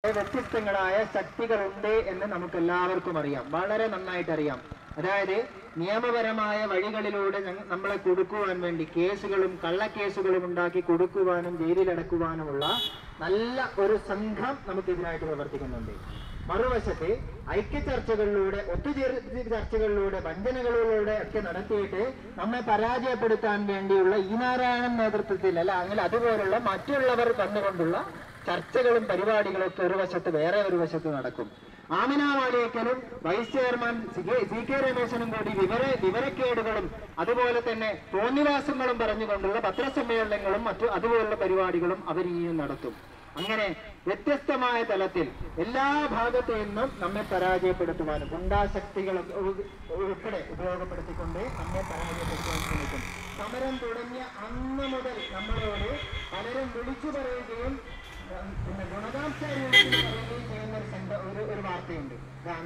വ്യത്യസ്തങ്ങളായ ശക്തികളുണ്ട് എന്ന് നമുക്ക് എല്ലാവർക്കും അറിയാം, വളരെ നന്നായിട്ട് അറിയാം. അതായത് നിയമപരമായ വഴികളിലൂടെ നമ്മളെ കൊടുക്കുവാൻ വേണ്ടി കേസുകളും കള്ളക്കേസുകളും ഉണ്ടാക്കി കൊടുക്കുവാനും ജയിലിലടക്കുവാനുമുള്ള നല്ല ഒരു സംഘം നമുക്കെതിരായിട്ട് പ്രവർത്തിക്കുന്നുണ്ട്. മറുവശത്ത് ഐക്യ ചർച്ചകളിലൂടെ, ഒത്തുചേർച്ച ചർച്ചകളിലൂടെ, വഞ്ചനകളിലൂടെ ഒക്കെ നടത്തിയിട്ട് നമ്മെ പരാജയപ്പെടുത്താൻ വേണ്ടിയുള്ള ഈ നാരായണൻ നേതൃത്വത്തിൽ അല്ലെങ്കിൽ അതുപോലുള്ള മറ്റുള്ളവർ തന്നുകൊണ്ടുള്ള ചർച്ചകളും പരിപാടികളും ഒക്കെ ഒരു വശത്ത് വേറെ ഒരു വശത്ത് നടക്കും. ആമിന മാളിയേക്കലും വൈസ് ചെയർമാൻ CK രമേശനും കൂടി വിവരക്കേടുകളും അതുപോലെ തന്നെ തോന്നിവാസങ്ങളും പറഞ്ഞുകൊണ്ടുള്ള പത്രസമ്മേളനങ്ങളും അതുപോലുള്ള പരിപാടികളും അവർ ഇനിയും നടത്തും. അങ്ങനെ വ്യത്യസ്തമായ തലത്തിൽ എല്ലാ ഭാഗത്തു നിന്നും നമ്മെ പരാജയപ്പെടുത്തുവാനും ഗുണ്ടാശക്തികൾ ഉൾപ്പെടെ ഉപയോഗപ്പെടുത്തിക്കൊണ്ട് നമ്മെ പരാജയപ്പെടുത്താൻ ശ്രമിക്കും. സമരം തുടങ്ങിയ അന്ന് മുതൽ നമ്മളോട് പലരും വിളിച്ചു പറയുകയും പിന്നെ ഗുണകാംക്ഷയും ചെയ്യുന്ന ഒരു വാർത്തയുണ്ട്.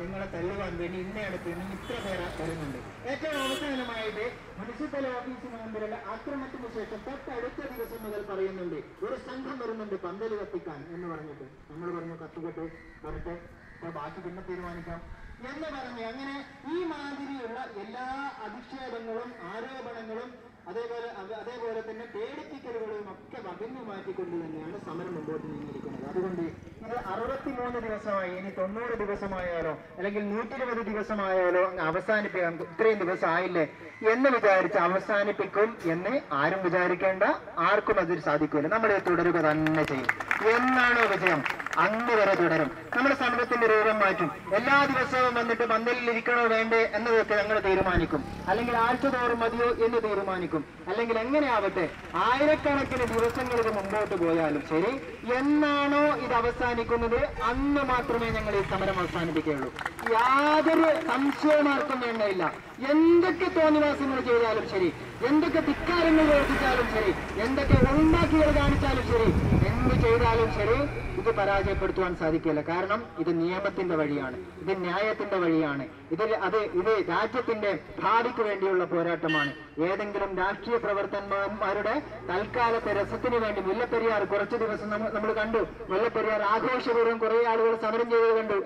നിങ്ങളെ തള്ളുവാൻ വേണ്ടി ഇന്നയിടത്ത് നിന്ന് ഇത്ര പേര് വരുന്നുണ്ട്. ഏറ്റവും അവസാനമായിട്ട് മുനിസിപ്പൽ ഓഫീസിന് മുമ്പിലുള്ള ആക്രമണത്തിന് ശേഷം തൊട്ടടുത്ത ദിവസം മുതൽ പറയുന്നുണ്ട് ഒരു സംഘം വരുന്നുണ്ട് പന്തൽ കത്തിക്കാൻ എന്ന് പറഞ്ഞിട്ട്. നമ്മൾ പറഞ്ഞു കത്തുകെട്ട് വരട്ടെ, ബാക്കി പിന്നെ തീരുമാനിക്കാം എന്ന് പറഞ്ഞ് അങ്ങനെ ഈ മാതിരിയുള്ള എല്ലാ അധിക്ഷേപങ്ങളും ആരോപണങ്ങളും അതേപോലെ തന്നെ പേടിപ്പിക്കലുകളും ഒക്കെ വകഞ്ഞു മാറ്റിക്കൊണ്ട് തന്നെയാണ് സമരം മുമ്പോട്ട് നീങ്ങിയിരിക്കുന്നത്. അതുകൊണ്ട് ഇത് 63 ദിവസമായി, ഇനി 90 ദിവസമായാലോ അല്ലെങ്കിൽ 120 ദിവസമായാലോ അവസാനിപ്പിക്കാൻ ഇത്രയും ദിവസം ആയില്ലേ എന്ന് വിചാരിച്ച് അവസാനിപ്പിക്കും എന്ന് ആരും വിചാരിക്കേണ്ട, ആർക്കും അതിൽ സാധിക്കില്ല. നമ്മൾ തുടരുക തന്നെ ചെയ്യും. എന്നാണോ വിജയം അന്ന് വരെ തുടരും. നമ്മുടെ സമരത്തിന്റെ രൂപം മാറ്റും. എല്ലാ ദിവസവും വന്നിട്ട് പന്തലിൽ ഇരിക്കണോ വേണ്ടേ എന്നതൊക്കെ ഞങ്ങൾ തീരുമാനിക്കും. അല്ലെങ്കിൽ ആഴ്ച തോറും മതിയോ എന്ന് തീരുമാനിക്കും. അല്ലെങ്കിൽ എങ്ങനെയാവട്ടെ, ആയിരക്കണക്കിന് ദിവസങ്ങൾ ഇത് മുമ്പോട്ട് പോയാലും ശരി, എന്നാണോ ഇത് അവസാനിക്കുന്നത് അന്ന് മാത്രമേ ഞങ്ങൾ ഈ സമരം അവസാനിപ്പിക്കുകയുള്ളൂ. യാതൊരു സംശയമാർക്കും വേണ്ടയില്ല. എന്തൊക്കെ തോന്നിവാസങ്ങൾ ചെയ്താലും ശരി, എന്തൊക്കെ ധിക്കാരങ്ങൾ പ്രവർത്തിച്ചാലും ശരി, എന്തൊക്കെ ഉണ്ടാക്കികൾ കാണിച്ചാലും ശരി, എന്ത് ചെയ്താലും ശരി, ഇത് പരാജയപ്പെടുത്തുവാൻ സാധിക്കില്ല. കാരണം ഇത് നിയമത്തിന്റെ വഴിയാണ്, ഇത് ന്യായത്തിന്റെ വഴിയാണ്, ഇത് രാജ്യത്തിന്റെ ഭാവിക്ക് വേണ്ടിയുള്ള പോരാട്ടമാണ്. ഏതെങ്കിലും രാഷ്ട്രീയ പ്രവർത്തകന്മാരുടെ തൽക്കാലത്തെ രസത്തിന് വേണ്ടി മുല്ലപ്പെരിയാർ കുറച്ചു ദിവസം നമ്മൾ കണ്ടു. മുല്ലപ്പെരിയാർ ആഘോഷപൂർവ്വം കുറെ ആളുകൾ സമരം ചെയ്ത് കണ്ടു.